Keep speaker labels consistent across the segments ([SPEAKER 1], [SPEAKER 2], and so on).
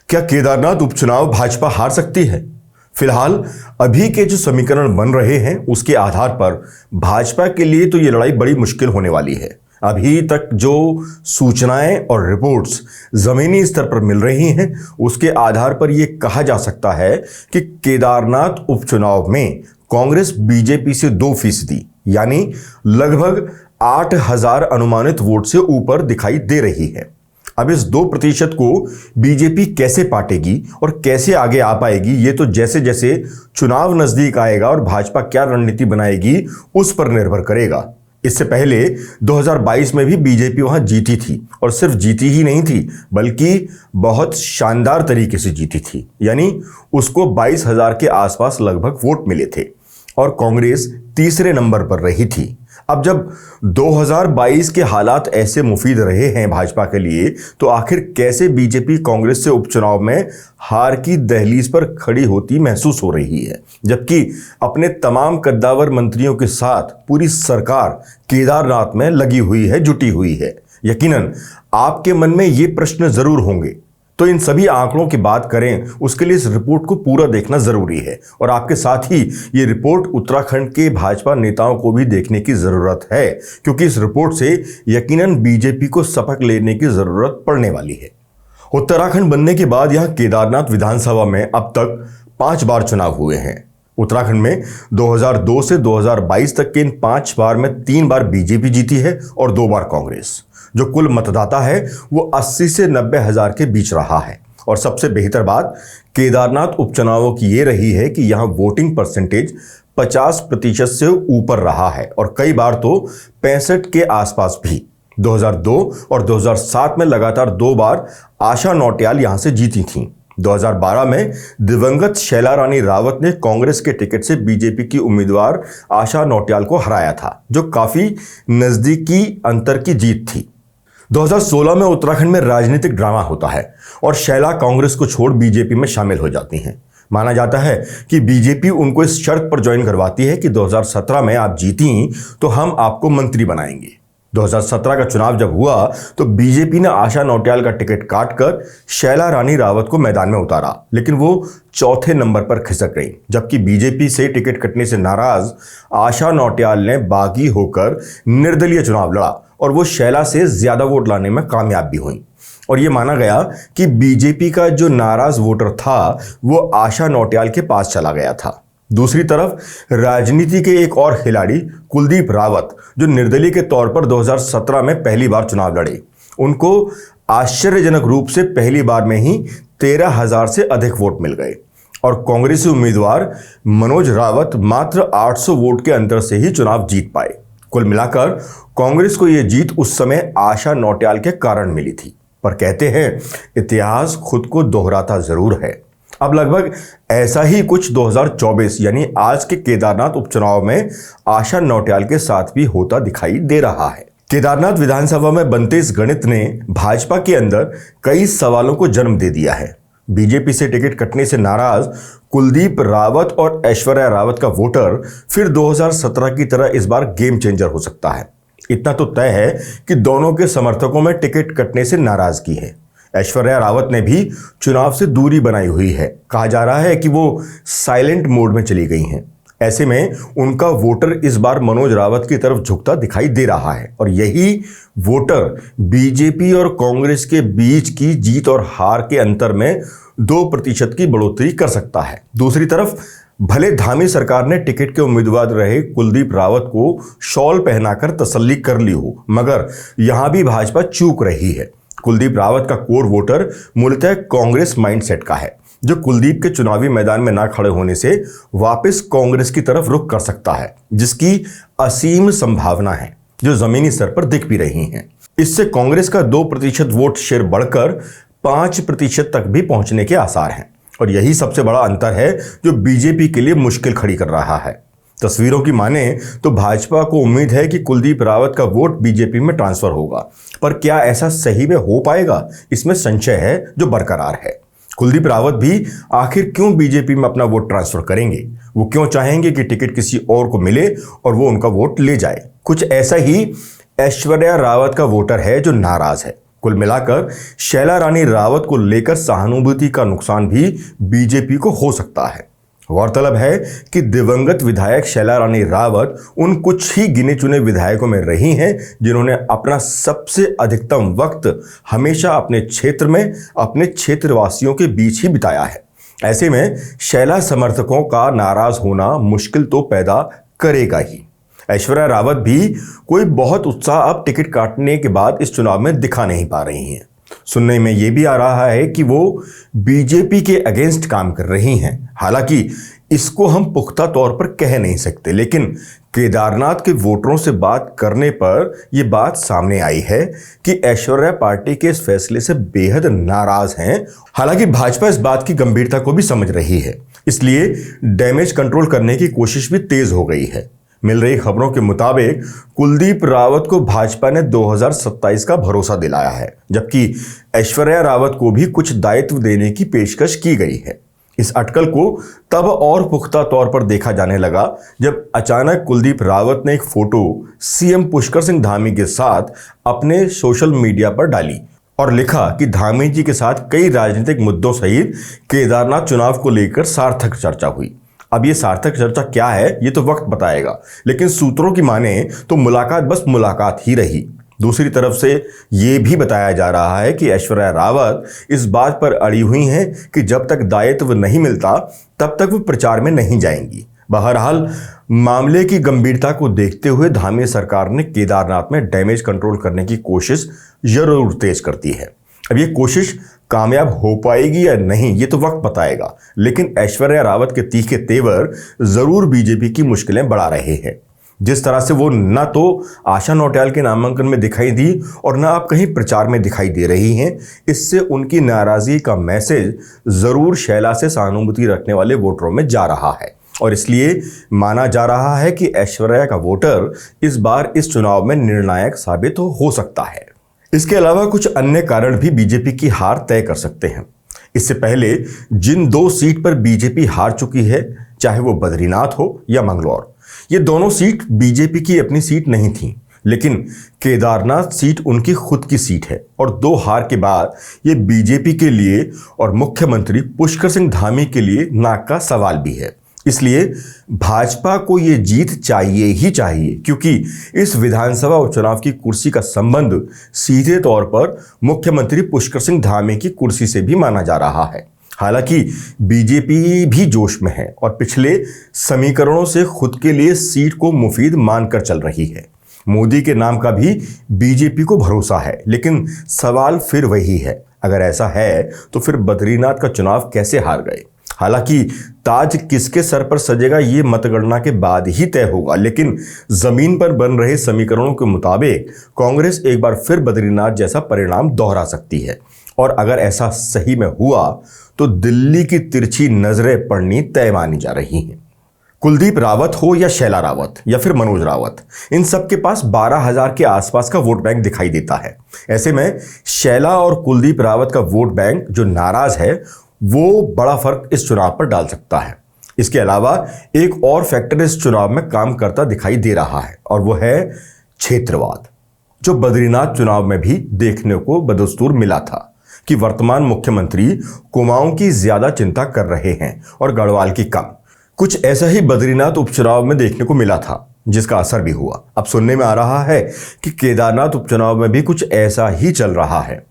[SPEAKER 1] क्या केदारनाथ उपचुनाव भाजपा हार सकती है? फिलहाल अभी के जो समीकरण बन रहे हैं उसके आधार पर भाजपा के लिए तो ये लड़ाई बड़ी मुश्किल होने वाली है। अभी तक जो सूचनाएं और रिपोर्ट्स जमीनी स्तर पर मिल रही हैं उसके आधार पर यह कहा जा सकता है कि केदारनाथ उपचुनाव में कांग्रेस बीजेपी से 2% यानी लगभग 8,000 अनुमानित वोट से ऊपर दिखाई दे रही है। अब इस 2% को बीजेपी कैसे पाटेगी और कैसे आगे आ पाएगी, ये तो जैसे जैसे चुनाव नजदीक आएगा और भाजपा क्या रणनीति बनाएगी उस पर निर्भर करेगा। इससे पहले 2022 में भी बीजेपी वहां जीती थी और सिर्फ जीती ही नहीं थी बल्कि बहुत शानदार तरीके से जीती थी, यानी उसको 22,000 के आसपास लगभग वोट मिले थे और कांग्रेस तीसरे नंबर पर रही थी। अब जब 2022 के हालात ऐसे मुफीद रहे हैं भाजपा के लिए, तो आखिर कैसे बीजेपी कांग्रेस से उपचुनाव में हार की दहलीज पर खड़ी होती महसूस हो रही है, जबकि अपने तमाम कद्दावर मंत्रियों के साथ पूरी सरकार केदारनाथ में लगी हुई है, जुटी हुई है। यकीनन आपके मन में ये प्रश्न जरूर होंगे, तो इन सभी आंकड़ों की बात करें उसके लिए इस रिपोर्ट को पूरा देखना जरूरी है और आपके साथ ही ये रिपोर्ट उत्तराखंड के भाजपा नेताओं को भी देखने की जरूरत है, क्योंकि इस रिपोर्ट से यकीनन बीजेपी को सबक लेने की जरूरत पड़ने वाली है। उत्तराखंड बनने के बाद यहां केदारनाथ विधानसभा में अब तक 5 बार चुनाव हुए हैं। उत्तराखंड में 2002 से 2022 तक के इन 5 बार में 3 बार बीजेपी जीती है और 2 बार कांग्रेस। जो कुल मतदाता है वो 80 से 90 हजार के बीच रहा है। और सबसे बेहतर बात केदारनाथ उपचुनावों की ये रही है कि यहां वोटिंग परसेंटेज 50% से ऊपर रहा है और कई बार तो 65 के आसपास भी। 2002 और 2007 में लगातार 2 बार आशा नौटियाल यहां से जीती थीं। 2012 में दिवंगत शैला रानी रावत ने कांग्रेस के टिकट से बीजेपी की उम्मीदवार आशा नौटियाल को हराया था, जो काफी नजदीकी अंतर की जीत थी। 2016 में उत्तराखंड में राजनीतिक ड्रामा होता है और शैला कांग्रेस को छोड़ बीजेपी में शामिल हो जाती हैं। माना जाता है कि बीजेपी उनको इस शर्त पर ज्वाइन करवाती है कि 2017 में आप जीती तो हम आपको मंत्री बनाएंगे। 2017 का चुनाव जब हुआ तो बीजेपी ने आशा नौटियाल का टिकट काटकर शैला रानी रावत को मैदान में उतारा, लेकिन वो चौथे नंबर पर खिसक गई। जबकि बीजेपी से टिकट कटने से नाराज आशा नौटियाल ने बागी होकर निर्दलीय चुनाव लड़ा और वो शैला से ज्यादा वोट लाने में कामयाब भी हुई और ये माना गया कि बीजेपी का जो नाराज वोटर था वो आशा नौटियाल के पास चला गया था। दूसरी तरफ राजनीति के एक और खिलाड़ी कुलदीप रावत, जो निर्दलीय के तौर पर 2017 में पहली बार चुनाव लड़े, उनको आश्चर्यजनक रूप से पहली बार में ही 13,000 से अधिक वोट मिल गए और कांग्रेसी उम्मीदवार मनोज रावत मात्र 800 वोट के अंतर से ही चुनाव जीत पाए। कुल मिलाकर कांग्रेस को यह जीत उस समय आशा नौटियाल के कारण मिली थी, पर कहते हैं इतिहास खुद को दोहराता जरूर है। अब लगभग ऐसा ही कुछ 2024 यानी आज के केदारनाथ उपचुनाव में आशा नौटियाल के साथ भी होता दिखाई दे रहा है। केदारनाथ विधानसभा में बनते इस गणित ने भाजपा के अंदर कई सवालों को जन्म दे दिया है। बीजेपी से टिकट कटने से नाराज कुलदीप रावत और ऐश्वर्या रावत का वोटर फिर 2017 की तरह इस बार गेम चेंजर हो सकता है। इतना तो तय है कि दोनों के समर्थकों में टिकट कटने से नाराजगी है। ऐश्वर्या रावत ने भी चुनाव से दूरी बनाई हुई है। कहा जा रहा है कि वो साइलेंट मोड में चली गई हैं। ऐसे में उनका वोटर इस बार मनोज रावत की तरफ झुकता दिखाई दे रहा है और यही वोटर बीजेपी और कांग्रेस के बीच की जीत और हार के अंतर में 2% की बढ़ोतरी कर सकता है। दूसरी तरफ भले धामी सरकार ने टिकट के उम्मीदवार रहे कुलदीप रावत को शॉल पहनाकर तसल्ली कर ली हो, मगर यहां भी भाजपा चूक रही है। कुलदीप रावत का कोर वोटर मूलतः कांग्रेस माइंडसेट का है, जो कुलदीप के चुनावी मैदान में ना खड़े होने से वापस कांग्रेस की तरफ रुख कर सकता है, जिसकी असीम संभावना है, जो जमीनी स्तर पर दिख भी रही हैं। इससे कांग्रेस का 2% वोट शेयर बढ़कर 5% तक भी पहुंचने के आसार हैं और यही सबसे बड़ा अंतर है जो बीजेपी के लिए मुश्किल खड़ी कर रहा है। तस्वीरों की माने तो भाजपा को उम्मीद है कि कुलदीप रावत का वोट बीजेपी में ट्रांसफर होगा, पर क्या ऐसा सही में हो पाएगा, इसमें संशय है जो बरकरार है। कुलदीप रावत भी आखिर क्यों बीजेपी में अपना वोट ट्रांसफर करेंगे? वो क्यों चाहेंगे कि टिकट किसी और को मिले और वो उनका वोट ले जाए? कुछ ऐसा ही ऐश्वर्या रावत का वोटर है जो नाराज है। कुल मिलाकर शैला रानी रावत को लेकर सहानुभूति का नुकसान भी बीजेपी को हो सकता है। गौरतलब है कि दिवंगत विधायक शैला रानी रावत उन कुछ ही गिने चुने विधायकों में रही हैं जिन्होंने अपना सबसे अधिकतम वक्त हमेशा अपने क्षेत्र में अपने क्षेत्रवासियों के बीच ही बिताया है। ऐसे में शैला समर्थकों का नाराज होना मुश्किल तो पैदा करेगा ही। ऐश्वर्या रावत भी कोई बहुत उत्साह अब टिकट काटने के बाद इस चुनाव में दिखा नहीं पा रही हैं। सुनने में यह भी आ रहा है कि वो बीजेपी के अगेंस्ट काम कर रही हैं। हालांकि इसको हम पुख्ता तौर पर कह नहीं सकते, लेकिन केदारनाथ के वोटरों से बात करने पर यह बात सामने आई है कि ऐश्वर्या पार्टी के इस फैसले से बेहद नाराज हैं। हालांकि भाजपा इस बात की गंभीरता को भी समझ रही है, इसलिए डैमेज कंट्रोल करने की कोशिश भी तेज हो गई है। मिल रही खबरों के मुताबिक कुलदीप रावत को भाजपा ने 2027 का भरोसा दिलाया है, जबकि ऐश्वर्या रावत को भी कुछ दायित्व देने की पेशकश की गई है। इस अटकल को तब और पुख्ता तौर पर देखा जाने लगा जब अचानक कुलदीप रावत ने एक फोटो सीएम पुष्कर सिंह धामी के साथ अपने सोशल मीडिया पर डाली और लिखा कि धामी जी के साथ कई राजनीतिक मुद्दों सहित केदारनाथ चुनाव को लेकर सार्थक चर्चा हुई। अब ये सार्थक चर्चा क्या है ये तो वक्त बताएगा, लेकिन सूत्रों की माने तो मुलाकात बस मुलाकात ही रही। दूसरी तरफ से ये भी बताया जा रहा है कि ऐश्वर्या रावत इस बात पर अड़ी हुई हैं कि जब तक दायित्व नहीं मिलता तब तक वो प्रचार में नहीं जाएंगी। बहरहाल मामले की गंभीरता को देखते हुए धामी सरकार ने केदारनाथ में डैमेज कंट्रोल करने की कोशिश जरूर तेज करती है। अब ये कोशिश कामयाब हो पाएगी या नहीं ये तो वक्त बताएगा, लेकिन ऐश्वर्या रावत के तीखे तेवर जरूर बीजेपी की मुश्किलें बढ़ा रहे हैं। जिस तरह से वो न तो आशा नौटियाल के नामांकन में दिखाई दी और न अब कहीं प्रचार में दिखाई दे रही हैं, इससे उनकी नाराजगी का मैसेज जरूर शैला से सहानुभूति रखने वाले वोटरों में जा रहा है और इसलिए माना जा रहा है कि ऐश्वर्या का वोटर इस बार इस चुनाव में निर्णायक साबित हो सकता है। इसके अलावा कुछ अन्य कारण भी बीजेपी की हार तय कर सकते हैं। इससे पहले जिन 2 सीट पर बीजेपी हार चुकी है, चाहे वो बद्रीनाथ हो या मंगलौर, ये दोनों सीट बीजेपी की अपनी सीट नहीं थी, लेकिन केदारनाथ सीट उनकी खुद की सीट है और 2 हार के बाद ये बीजेपी के लिए और मुख्यमंत्री पुष्कर सिंह धामी के लिए नाक का सवाल भी है। इसलिए भाजपा को ये जीत चाहिए ही चाहिए, क्योंकि इस विधानसभा उपचुनाव की कुर्सी का संबंध सीधे तौर पर मुख्यमंत्री पुष्कर सिंह धामी की कुर्सी से भी माना जा रहा है। हालांकि बीजेपी भी जोश में है और पिछले समीकरणों से खुद के लिए सीट को मुफीद मानकर चल रही है। मोदी के नाम का भी बीजेपी को भरोसा है, लेकिन सवाल फिर वही है, अगर ऐसा है तो फिर बद्रीनाथ का चुनाव कैसे हार गए। हालांकि ताज किसके सर पर सजेगा ये मतगणना के बाद ही तय होगा, लेकिन जमीन पर बन रहे समीकरणों के मुताबिक कांग्रेस एक बार फिर बद्रीनाथ जैसा परिणाम दोहरा सकती है और अगर ऐसा सही में हुआ तो दिल्ली की तिरछी नजरें पड़नी तय मानी जा रही हैं। कुलदीप रावत हो या शैला रावत या फिर मनोज रावत, इन सब के पास 12,000 के आसपास का वोट बैंक दिखाई देता है। ऐसे में शैला और कुलदीप रावत का वोट बैंक जो नाराज है वो बड़ा फर्क इस चुनाव पर डाल सकता है। इसके अलावा एक और फैक्टर इस चुनाव में काम करता दिखाई दे रहा है और वो है क्षेत्रवाद, जो बद्रीनाथ चुनाव में भी देखने को बदस्तूर मिला था कि वर्तमान मुख्यमंत्री कुमाऊं की ज्यादा चिंता कर रहे हैं और गढ़वाल की कम। कुछ ऐसा ही बद्रीनाथ उपचुनाव में देखने को मिला था, जिसका असर भी हुआ। अब सुनने में आ रहा है कि केदारनाथ उपचुनाव में भी कुछ ऐसा ही चल रहा है।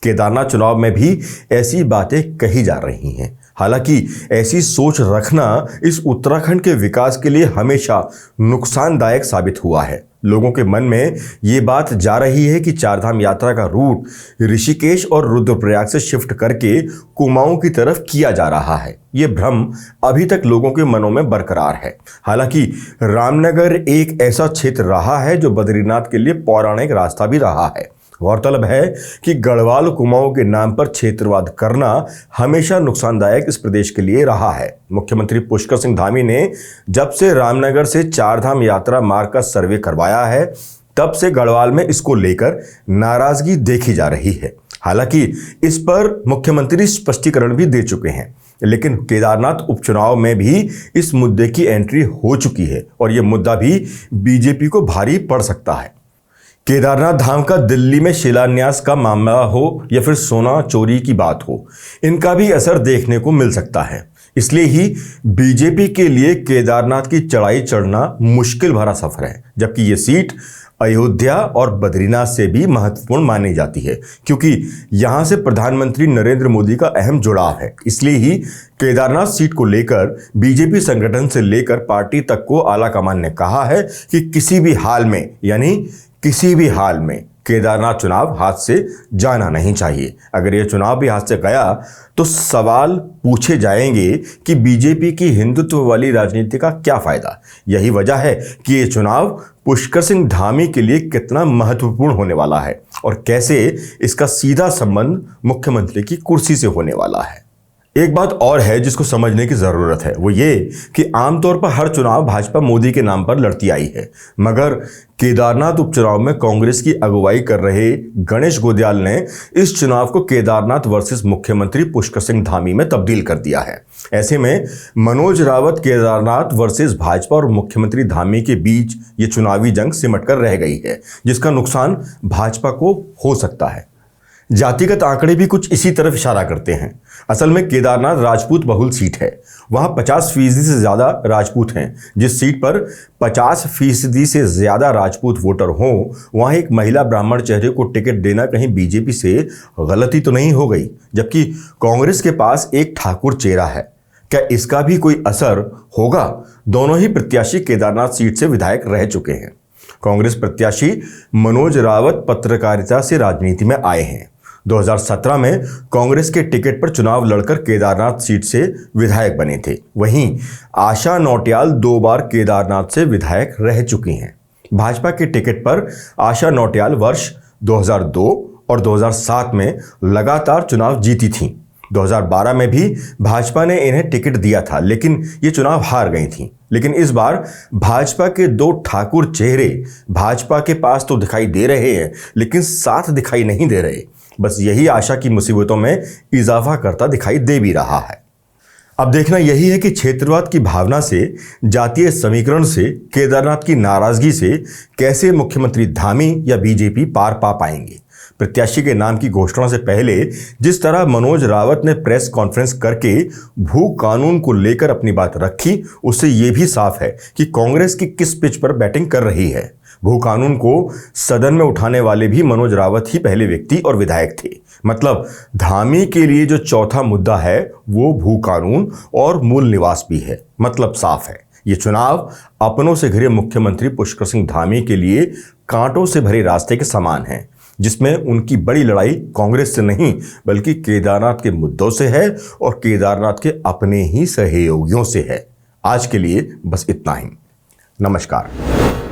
[SPEAKER 1] केदारनाथ चुनाव में भी ऐसी बातें कही जा रही हैं। हालांकि ऐसी सोच रखना इस उत्तराखंड के विकास के लिए हमेशा नुकसानदायक साबित हुआ है। लोगों के मन में ये बात जा रही है कि चारधाम यात्रा का रूट ऋषिकेश और रुद्रप्रयाग से शिफ्ट करके कुमाऊं की तरफ किया जा रहा है। ये भ्रम अभी तक लोगों के मनों में बरकरार है। हालांकि रामनगर एक ऐसा क्षेत्र रहा है जो बद्रीनाथ के लिए पौराणिक रास्ता भी रहा है। गौरतलब है कि गढ़वाल कुमाऊं के नाम पर क्षेत्रवाद करना हमेशा नुकसानदायक इस प्रदेश के लिए रहा है। मुख्यमंत्री पुष्कर सिंह धामी ने जब से रामनगर से चारधाम यात्रा मार्ग का सर्वे करवाया है, तब से गढ़वाल में इसको लेकर नाराजगी देखी जा रही है। हालांकि इस पर मुख्यमंत्री स्पष्टीकरण भी दे चुके हैं, लेकिन केदारनाथ उपचुनाव में भी इस मुद्दे की एंट्री हो चुकी है और यह मुद्दा भी बीजेपी को भारी पड़ सकता है। केदारनाथ धाम का दिल्ली में शिलान्यास का मामला हो या फिर सोना चोरी की बात हो, इनका भी असर देखने को मिल सकता है। इसलिए ही बीजेपी के लिए केदारनाथ की चढ़ाई चढ़ना मुश्किल भरा सफर है, जबकि ये सीट अयोध्या और बद्रीनाथ से भी महत्वपूर्ण मानी जाती है, क्योंकि यहां से प्रधानमंत्री नरेंद्र मोदी का अहम जुड़ाव है। इसलिए ही केदारनाथ सीट को लेकर बीजेपी संगठन से लेकर पार्टी तक को आलाकमान ने कहा है कि किसी भी हाल में, यानी किसी भी हाल में केदारनाथ चुनाव हाथ से जाना नहीं चाहिए। अगर यह चुनाव भी हाथ से गया तो सवाल पूछे जाएंगे कि बीजेपी की हिंदुत्व वाली राजनीति का क्या फायदा। यही वजह है कि ये चुनाव पुष्कर सिंह धामी के लिए कितना महत्वपूर्ण होने वाला है और कैसे इसका सीधा संबंध मुख्यमंत्री की कुर्सी से होने वाला है। एक बात और है जिसको समझने की जरूरत है, वो ये कि आमतौर पर हर चुनाव भाजपा मोदी के नाम पर लड़ती आई है, मगर केदारनाथ उपचुनाव में कांग्रेस की अगुवाई कर रहे गणेश गोदयाल ने इस चुनाव को केदारनाथ वर्सेस मुख्यमंत्री पुष्कर सिंह धामी में तब्दील कर दिया है। ऐसे में मनोज रावत केदारनाथ वर्सेस भाजपा और मुख्यमंत्री धामी के बीच ये चुनावी जंग सिमट कर रह गई है, जिसका नुकसान भाजपा को हो सकता है। जातिगत आंकड़े भी कुछ इसी तरफ इशारा करते हैं। असल में केदारनाथ राजपूत बहुल सीट है, वहां 50% से ज्यादा राजपूत हैं। जिस सीट पर 50% से ज्यादा राजपूत वोटर हों, वहां एक महिला ब्राह्मण चेहरे को टिकट देना कहीं बीजेपी से गलती तो नहीं हो गई, जबकि कांग्रेस के पास एक ठाकुर चेहरा है। क्या इसका भी कोई असर होगा? दोनों ही प्रत्याशी केदारनाथ सीट से विधायक रह चुके हैं। कांग्रेस प्रत्याशी मनोज रावत पत्रकारिता से राजनीति में आए हैं। 2017 में कांग्रेस के टिकट पर चुनाव लड़कर केदारनाथ सीट से विधायक बने थे। वहीं आशा नौटियाल 2 बार केदारनाथ से विधायक रह चुकी हैं। भाजपा के टिकट पर आशा नौटियाल वर्ष 2002 और 2007 में लगातार चुनाव जीती थीं। 2012 में भी भाजपा ने इन्हें टिकट दिया था, लेकिन ये चुनाव हार गई थीं। लेकिन इस बार भाजपा के 2 ठाकुर चेहरे भाजपा के पास तो दिखाई दे रहे हैं, लेकिन साथ दिखाई नहीं दे रहे। बस यही आशा की मुसीबतों में इजाफा करता दिखाई दे भी रहा है। अब देखना यही है कि क्षेत्रवाद की भावना से, जातीय समीकरण से, केदारनाथ की नाराजगी से कैसे मुख्यमंत्री धामी या बीजेपी पार पा पाएंगे। प्रत्याशी के नाम की घोषणा से पहले जिस तरह मनोज रावत ने प्रेस कॉन्फ्रेंस करके भू कानून को लेकर अपनी बात रखी, उससे यह भी साफ है कि कांग्रेस की किस पिच पर बैटिंग कर रही है। भू कानून को सदन में उठाने वाले भी मनोज रावत ही पहले व्यक्ति और विधायक थे। मतलब धामी के लिए जो चौथा मुद्दा है वो भू कानून और मूल निवास भी है। मतलब साफ है, ये चुनाव अपनों से घिरे मुख्यमंत्री पुष्कर सिंह धामी के लिए कांटों से भरे रास्ते के समान है, जिसमें उनकी बड़ी लड़ाई कांग्रेस से नहीं बल्कि केदारनाथ के मुद्दों से है और केदारनाथ के अपने ही सहयोगियों से है। आज के लिए बस इतना ही। नमस्कार।